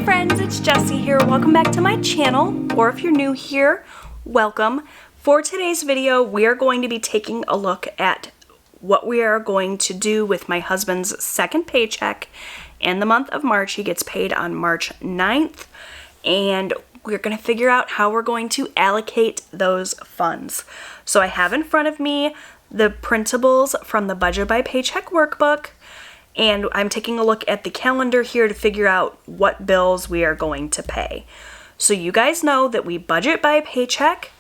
friends, it's Jessie here. Welcome back to my channel, or if you're new here, welcome. For today's video, we are going to be taking a look at what we are going to do with my husband's second paycheck in the month of March. He gets paid on March 9th, and we're going to figure out how we're going to allocate those funds. So I have in front of me the printables from the Budget by Paycheck workbook, and I'm taking a look at the calendar here to figure out what bills we are going to pay. So you guys know that we budget by paycheck,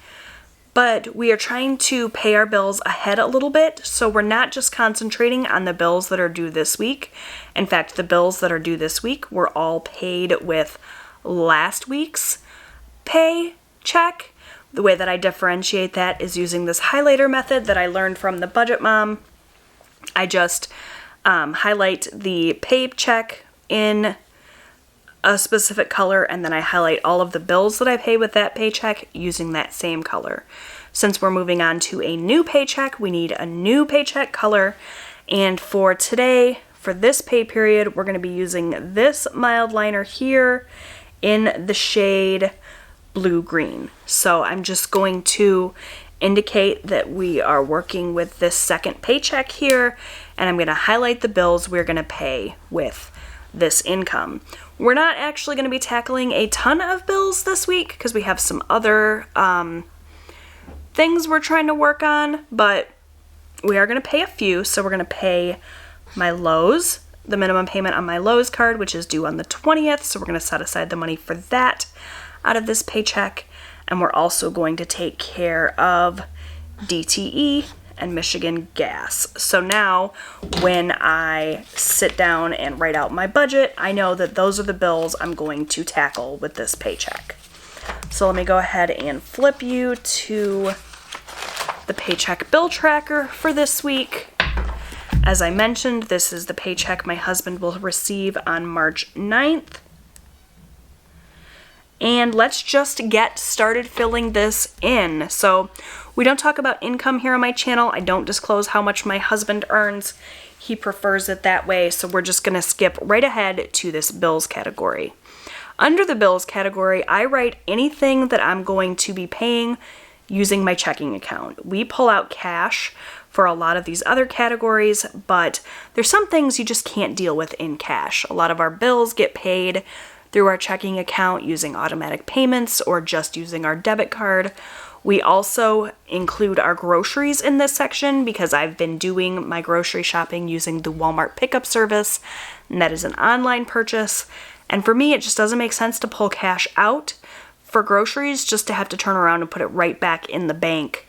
but we are trying to pay our bills ahead a little bit, so we're not just concentrating on the bills that are due this week. In fact, the bills that are due this week were all paid with last week's paycheck. The way that I differentiate that is using this highlighter method that I learned from the Budget Mom. I just highlight the paycheck in a specific color, and then I highlight all of the bills that I pay with that paycheck using that same color. Since we're moving on to a new paycheck, we need a new paycheck color, and for today, for this pay period, we're going to be using this mild liner here in the shade blue-green. So I'm just going to indicate that we are working with this second paycheck here, and I'm going to highlight the bills we're going to pay with this income. We're not actually going to be tackling a ton of bills this week because we have some other things we're trying to work on, but we are going to pay a few. So we're going to pay my Lowe's, the minimum payment on my Lowe's card, which is due on the 20th, so we're going to set aside the money for that out of this paycheck. And we're also going to take care of DTE and Michigan Gas. So now when I sit down and write out my budget, I know that those are the bills I'm going to tackle with this paycheck. So let me go ahead and flip you to the paycheck bill tracker for this week. As I mentioned, this is the paycheck my husband will receive on March 9th. And let's just get started filling this in. So we don't talk about income here on my channel. I don't disclose how much my husband earns. He prefers it that way, so we're just gonna skip right ahead to this bills category. Under the bills category, I write anything that I'm going to be paying using my checking account. We pull out cash for a lot of these other categories, but there's some things you just can't deal with in cash. A lot of our bills get paid through our checking account using automatic payments or just using our debit card. We also include our groceries in this section because I've been doing my grocery shopping using the Walmart pickup service, and that is an online purchase. And for me, it just doesn't make sense to pull cash out for groceries just to have to turn around and put it right back in the bank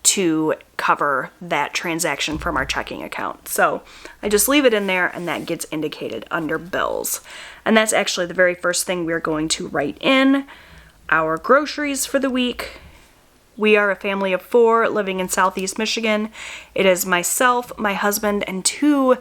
to cover that transaction from our checking account. So I just leave it in there, and that gets indicated under bills. And that's actually the very first thing we're going to write in, our groceries for the week. We are a family of 4 living in Southeast Michigan. It is myself, my husband, and 2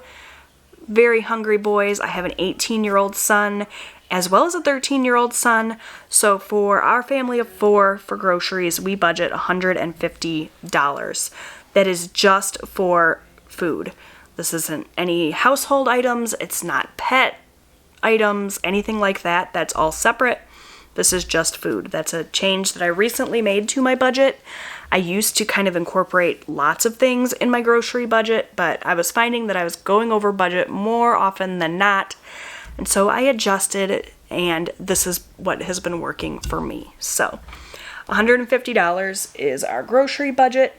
very hungry boys. I have an 18-year-old son as well as a 13-year-old son. So for our family of 4 for groceries, we budget $150. That is just for food. This isn't any household items. It's not pet items, anything like that. That's all separate. This is just food. That's a change that I recently made to my budget. I used to kind of incorporate lots of things in my grocery budget, but I was finding that I was going over budget more often than not. And so I adjusted, and this is what has been working for me. So $150 is our grocery budget.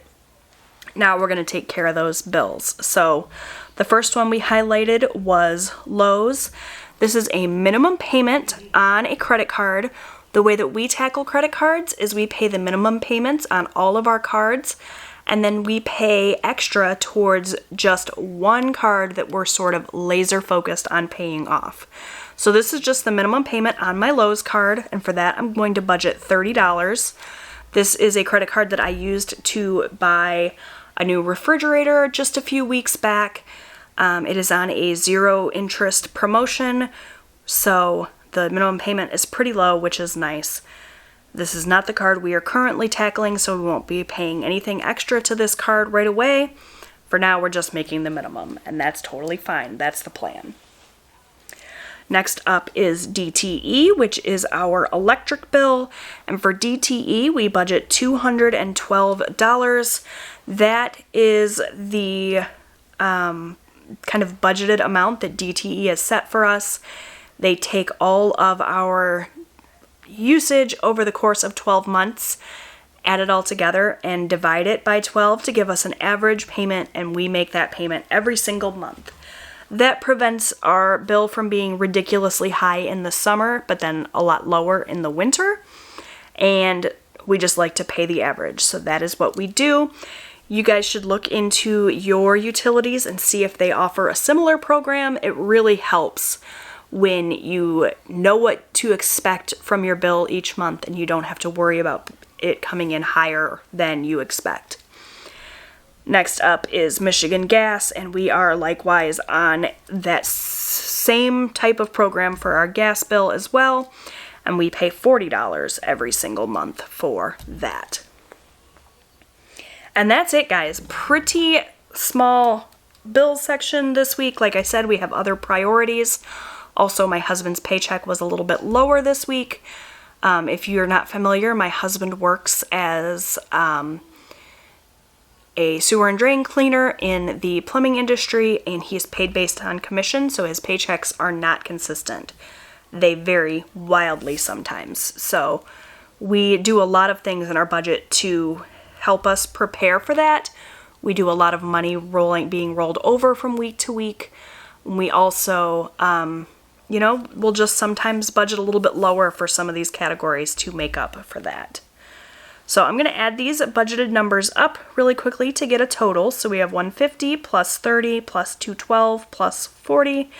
Now we're going to take care of those bills. So the first one we highlighted was Lowe's. This is a minimum payment on a credit card. The way that we tackle credit cards is we pay the minimum payments on all of our cards, and then we pay extra towards just one card that we're sort of laser focused on paying off. So this is just the minimum payment on my Lowe's card, and for that I'm going to budget $30. This is a credit card that I used to buy a new refrigerator just a few weeks back. It is on a 0 interest promotion, so the minimum payment is pretty low, which is nice. This is not the card we are currently tackling, so we won't be paying anything extra to this card right away. For now, we're just making the minimum, and that's totally fine. That's the plan. Next up is DTE, which is our electric bill. And for DTE, we budget $212. That is the kind of budgeted amount that DTE has set for us. They take all of our usage over the course of 12 months, add it all together, and divide it by 12 to give us an average payment, and we make that payment every single month. That prevents our bill from being ridiculously high in the summer, but then a lot lower in the winter, and we just like to pay the average. So that is what we do. You guys should look into your utilities and see if they offer a similar program. It really helps when you know what to expect from your bill each month and you don't have to worry about it coming in higher than you expect. Next up is Michigan Gas, and we are likewise on that same type of program for our gas bill as well, and we pay $40 every single month for that. And that's it, guys. Pretty small bill section this week. Like I said, we have other priorities. Also, my husband's paycheck was a little bit lower this week. If you're not familiar, my husband works as a sewer and drain cleaner in the plumbing industry, and he's paid based on commission, so his paychecks are not consistent. They vary wildly sometimes. So we do a lot of things in our budget to help us prepare for that. We do a lot of money being rolled over from week to week. We also, we'll just sometimes budget a little bit lower for some of these categories to make up for that. So I'm going to add these budgeted numbers up really quickly to get a total. So we have 150 plus 30 plus 212 plus 40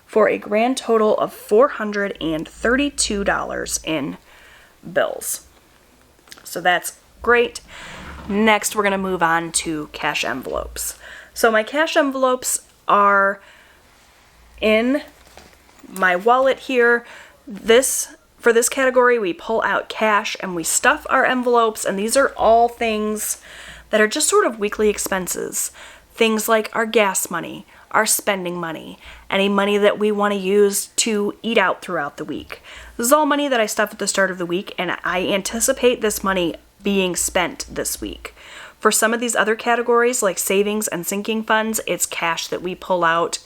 for a grand total of $432 in bills. So that's great. Next, we're going to move on to cash envelopes. So my cash envelopes are in my wallet here. For this category, we pull out cash and we stuff our envelopes, and these are all things that are just sort of weekly expenses. Things like our gas money, our spending money, any money that we want to use to eat out throughout the week. This is all money that I stuff at the start of the week, and I anticipate this money being spent this week. For some of these other categories, like savings and sinking funds, it's cash that we pull out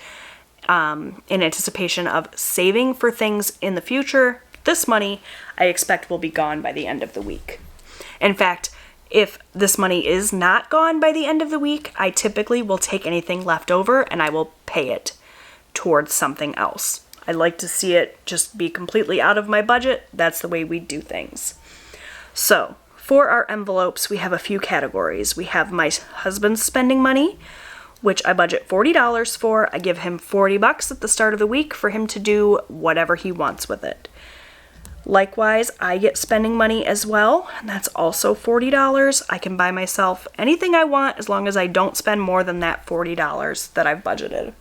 in anticipation of saving for things in the future. This money, I expect, will be gone by the end of the week. In fact, if this money is not gone by the end of the week, I typically will take anything left over and I will pay it towards something else. I like to see it just be completely out of my budget. That's the way we do things. So, for our envelopes, we have a few categories. We have my husband's spending money, which I budget $40 for. I give him $40 at the start of the week for him to do whatever he wants with it. Likewise, I get spending money as well, and that's also $40. I can buy myself anything I want as long as I don't spend more than that $40 that I've budgeted.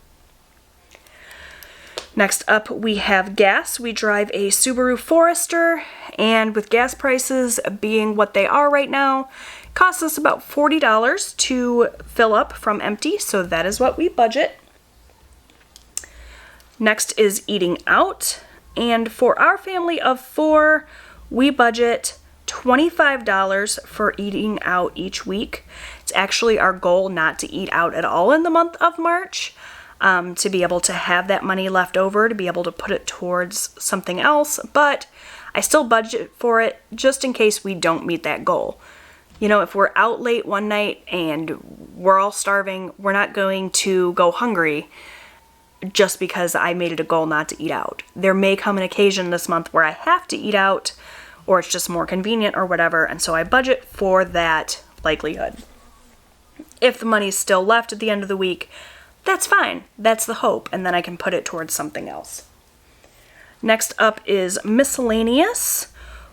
Next up, we have gas. We drive a Subaru Forester, and with gas prices being what they are right now, it costs us about $40 to fill up from empty, so that is what we budget. Next is eating out. And for our family of 4, we budget $25 for eating out each week. It's actually our goal not to eat out at all in the month of March, to be able to have that money left over, to be able to put it towards something else, but I still budget for it just in case we don't meet that goal. You know, if we're out late one night and we're all starving, we're not going to go hungry just because I made it a goal not to eat out. There may come an occasion this month where I have to eat out, or it's just more convenient or whatever, and so I budget for that likelihood. If the money's still left at the end of the week, that's fine. That's the hope, and then I can put it towards something else. Next up is miscellaneous,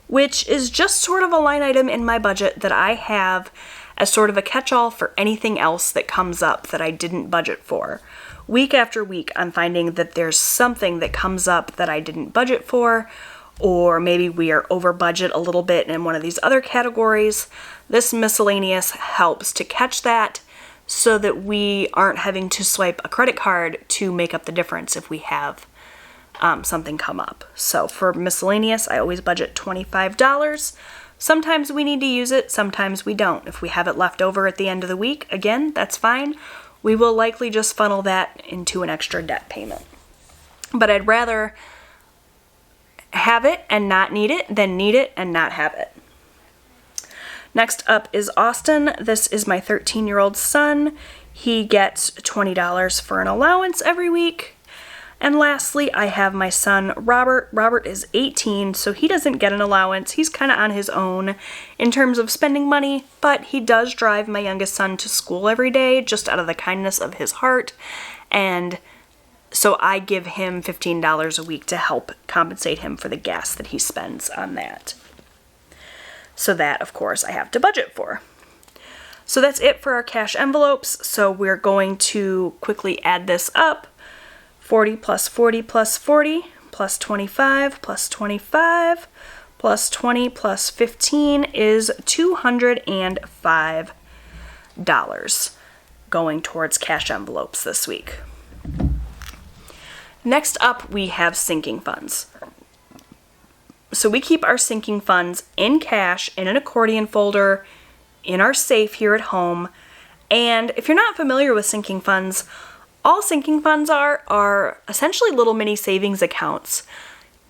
which is just sort of a line item in my budget that I have as sort of a catch-all for anything else that comes up that I didn't budget for. Week after week, I'm finding that there's something that comes up that I didn't budget for, or maybe we are over budget a little bit in one of these other categories. This miscellaneous helps to catch that so that we aren't having to swipe a credit card to make up the difference if we have something come up. So for miscellaneous, I always budget $25. Sometimes we need to use it, sometimes we don't. If we have it left over at the end of the week, again, that's fine. We will likely just funnel that into an extra debt payment. But I'd rather have it and not need it than need it and not have it. Next up is Austin. This is my 13-year-old son. He gets $20 for an allowance every week. And lastly, I have my son, Robert. Robert is 18, so he doesn't get an allowance. He's kind of on his own in terms of spending money, but he does drive my youngest son to school every day just out of the kindness of his heart. And so I give him $15 a week to help compensate him for the gas that he spends on that. So that, of course, I have to budget for. So that's it for our cash envelopes. So we're going to quickly add this up. 40 plus 40 plus 40 plus 25 plus 25 plus 20 plus 15 is $205 going towards cash envelopes this week. Next up, we have sinking funds. So we keep our sinking funds in cash in an accordion folder in our safe here at home. And if you're not familiar with sinking funds, all sinking funds are essentially little mini savings accounts.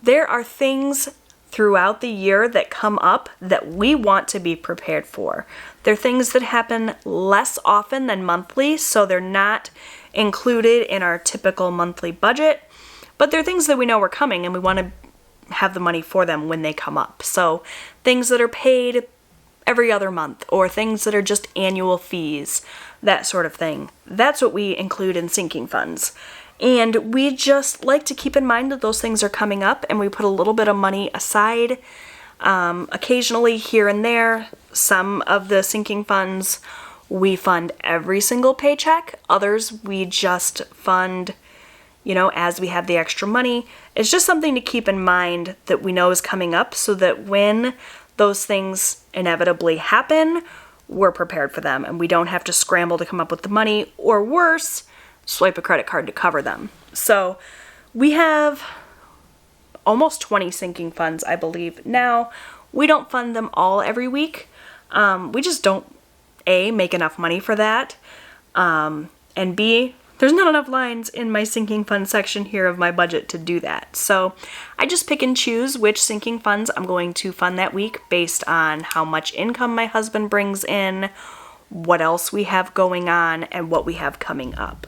There are things throughout the year that come up that we want to be prepared for. They're things that happen less often than monthly, so they're not included in our typical monthly budget, but they're things that we know are coming and we want to have the money for them when they come up. So things that are paid every other month or things that are just annual fees, that sort of thing. That's what we include in sinking funds. And we just like to keep in mind that those things are coming up and we put a little bit of money aside. Occasionally here and there, some of the sinking funds we fund every single paycheck. Others we just fund, as we have the extra money. It's just something to keep in mind that we know is coming up so that when those things inevitably happen, we're prepared for them and we don't have to scramble to come up with the money, or worse, swipe a credit card to cover them. So we have almost 20 sinking funds, I believe. Now, we don't fund them all every week. We just don't, A, make enough money for that, and B, there's not enough lines in my sinking fund section here of my budget to do that. So I just pick and choose which sinking funds I'm going to fund that week based on how much income my husband brings in, what else we have going on, and what we have coming up.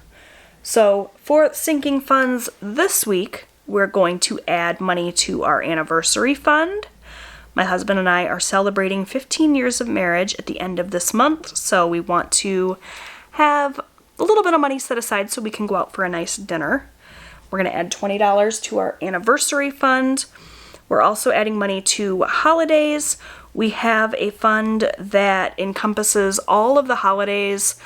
So for sinking funds this week, we're going to add money to our anniversary fund. My husband and I are celebrating 15 years of marriage at the end of this month, so we want to have a little bit of money set aside so we can go out for a nice dinner. We're going to add $20 to our anniversary fund. We're also adding money to holidays. We have a fund that encompasses all of the holidays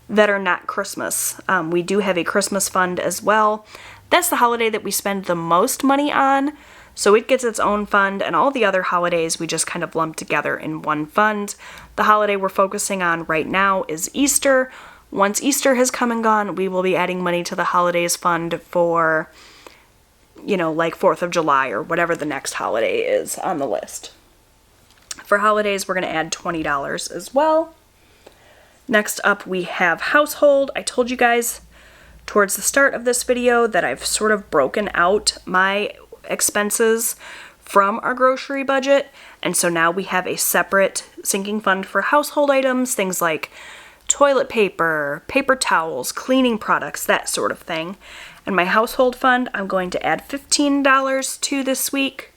that are not Christmas. We do have a Christmas fund as well. That's the holiday that we spend the most money on, so it gets its own fund, and all the other holidays we just kind of lump together in one fund. The holiday we're focusing on right now is Easter. Once Easter has come and gone, we will be adding money to the holidays fund for, like 4th of July or whatever the next holiday is on the list. For holidays, we're going to add $20 as well. Next up, we have household. I told you guys towards the start of this video that I've sort of broken out my expenses from our grocery budget, and so now we have a separate sinking fund for household items, things like toilet paper, paper towels, cleaning products, that sort of thing. And my household fund, I'm going to add $15 to this week.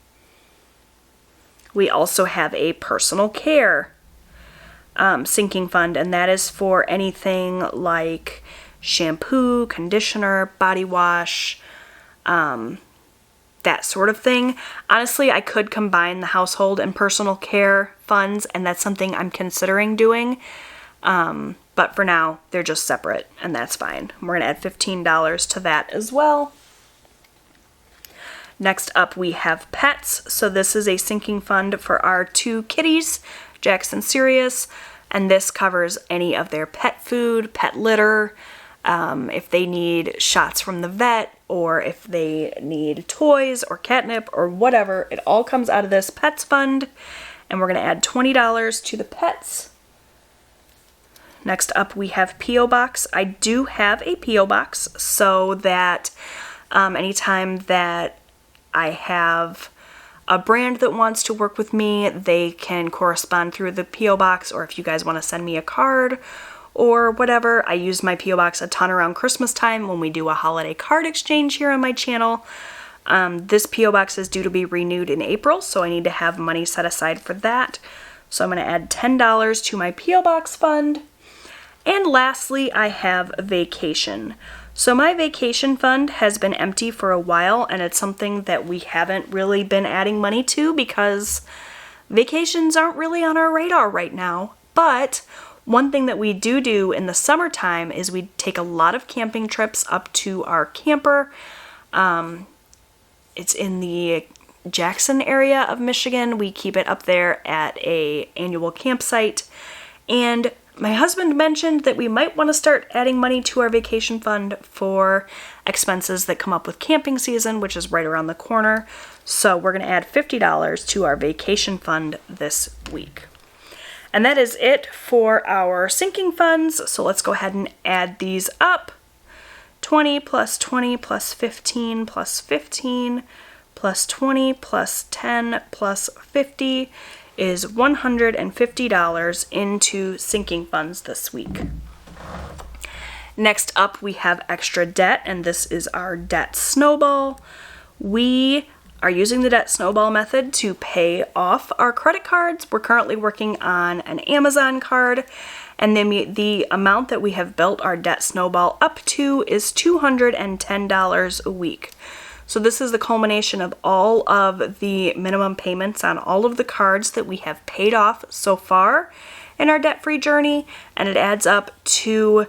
We also have a personal care sinking fund, and that is for anything like shampoo, conditioner, body wash, that sort of thing. Honestly, I could combine the household and personal care funds, and that's something I'm considering doing. But for now, they're just separate, and that's fine. We're going to add $15 to that as well. Next up, we have pets. So this is a sinking fund for our 2 kitties, Jax and Sirius, and this covers any of their pet food, pet litter, if they need shots from the vet, or if they need toys or catnip or whatever. It all comes out of this pets fund, and we're going to add $20 to the pets. Next up, we have P.O. Box. I do have a P.O. Box so that anytime that I have a brand that wants to work with me, they can correspond through the P.O. Box, or if you guys want to send me a card or whatever. I use my P.O. Box a ton around Christmas time when we do a holiday card exchange here on my channel. This P.O. Box is due to be renewed in April, so I need to have money set aside for that. So I'm going to add $10 to my P.O. Box fund. And lastly, I have vacation. So my vacation fund has been empty for a while, and it's something that we haven't really been adding money to because vacations aren't really on our radar right now. But one thing that we do in the summertime is we take a lot of camping trips up to our camper. It's in the Jackson area of Michigan. We keep it up there at an annual campsite. And my husband mentioned that we might want to start adding money to our vacation fund for expenses that come up with camping season, which is right around the corner. So we're going to add $50 to our vacation fund this week. And that is it for our sinking funds. So let's go ahead and add these up. 20 plus 20 plus 15 plus 15 plus 20 plus 10 plus 50 is $150 into sinking funds this week. Next up, we have extra debt, and this is our debt snowball. We are using the debt snowball method to pay off our credit cards. We're currently working on an Amazon card, and then the amount that we have built our debt snowball up to is $210 a week. So this is the culmination of all of the minimum payments on all of the cards that we have paid off so far in our debt-free journey, and it adds up to,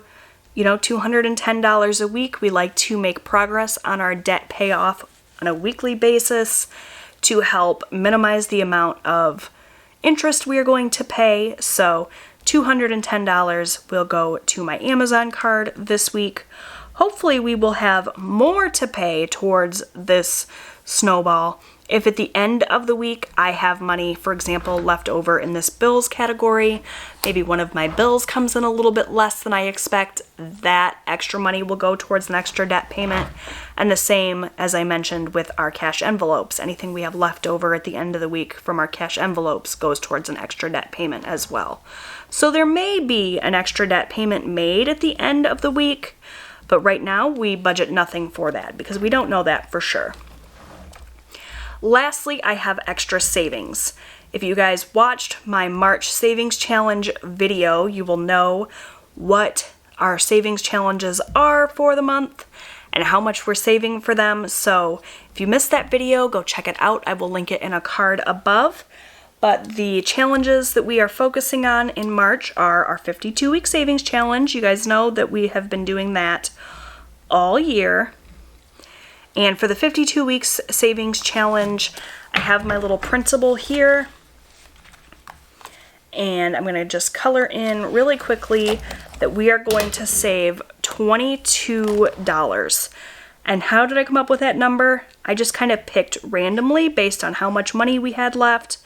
$210 a week. We like to make progress on our debt payoff on a weekly basis to help minimize the amount of interest we are going to pay. So $210 will go to my Amazon card this week. Hopefully we will have more to pay towards this snowball if at the end of the week I have money, for example, left over in this bills category. Maybe one of my bills comes in a little bit less than I expect. That extra money will go towards an extra debt payment. And the same, as I mentioned, with our cash envelopes. Anything we have left over at the end of the week from our cash envelopes goes towards an extra debt payment as well. So there may be an extra debt payment made at the end of the week, but right now we budget nothing for that because we don't know that for sure. Lastly, I have extra savings. If you guys watched my March savings challenge video, you will know what our savings challenges are for the month and how much we're saving for them. So if you missed that video, go check it out. I will link it in a card above. But the challenges that we are focusing on in March are our 52-week savings challenge. You guys know that we have been doing that all year. And for the 52 weeks savings challenge, I have my little printable here. And I'm going to just color in really quickly that we are going to save $22. And how did I come up with that number? I just kind of picked randomly based on how much money we had left.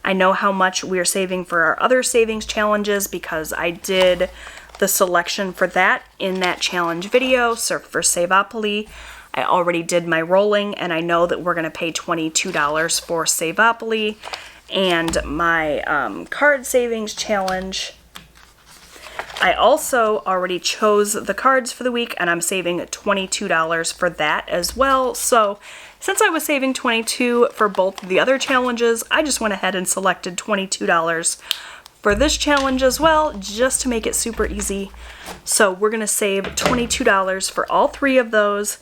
I know how much we are saving for our other savings challenges because I did the selection for that in that challenge video. So for Savopoly, I already did my rolling, and I know that we're going to pay $22 for Savopoly. And my card savings challenge, I also already chose the cards for the week, and I'm saving $22 for that as well. So since I was saving $22 for both the other challenges, I just went ahead and selected $22 for this challenge as well, just to make it super easy. So we're going to save $22 for all three of those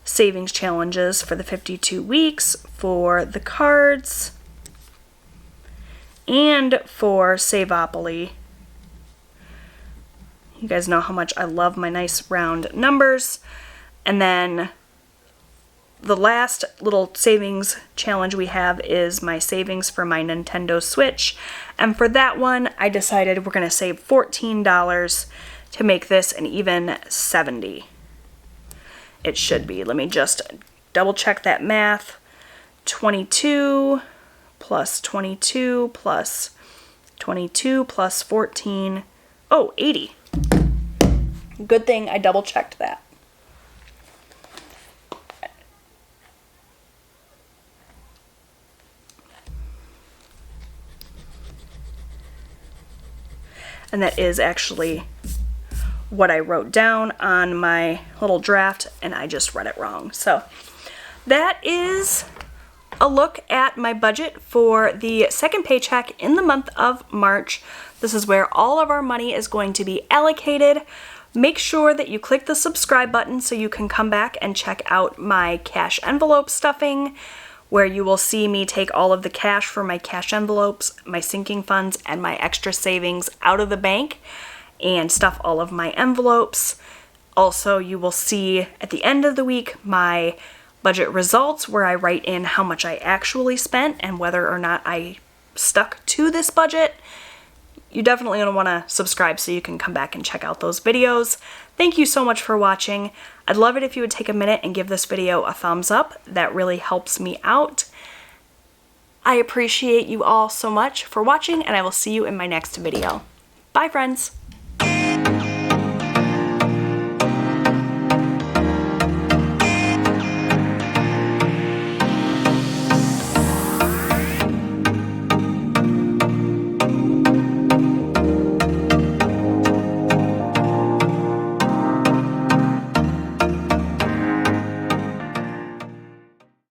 savings challenges for the 52 weeks, for the cards, and for Savopoly. You guys know how much I love my nice round numbers. And then the last little savings challenge we have is my savings for my Nintendo Switch. And for that one, I decided we're going to save $14 to make this an even 70. It should be. Let me just double check that math. 22 plus 22 plus 22 plus 14. Oh, 80. Good thing I double checked that. And that is actually what I wrote down on my little draft, and I just read it wrong. So that is a look at my budget for the second paycheck in the month of March. This is where all of our money is going to be allocated. Make sure that you click the subscribe button so you can come back and check out my cash envelope stuffing, where you will see me take all of the cash for my cash envelopes, my sinking funds, and my extra savings out of the bank and stuff all of my envelopes. Also, you will see at the end of the week my budget results, where I write in how much I actually spent and whether or not I stuck to this budget. You definitely going to want to subscribe so you can come back and check out those videos. Thank you so much for watching. I'd love it if you would take a minute and give this video a thumbs up. That really helps me out. I appreciate you all so much for watching, and I will see you in my next video. Bye, friends.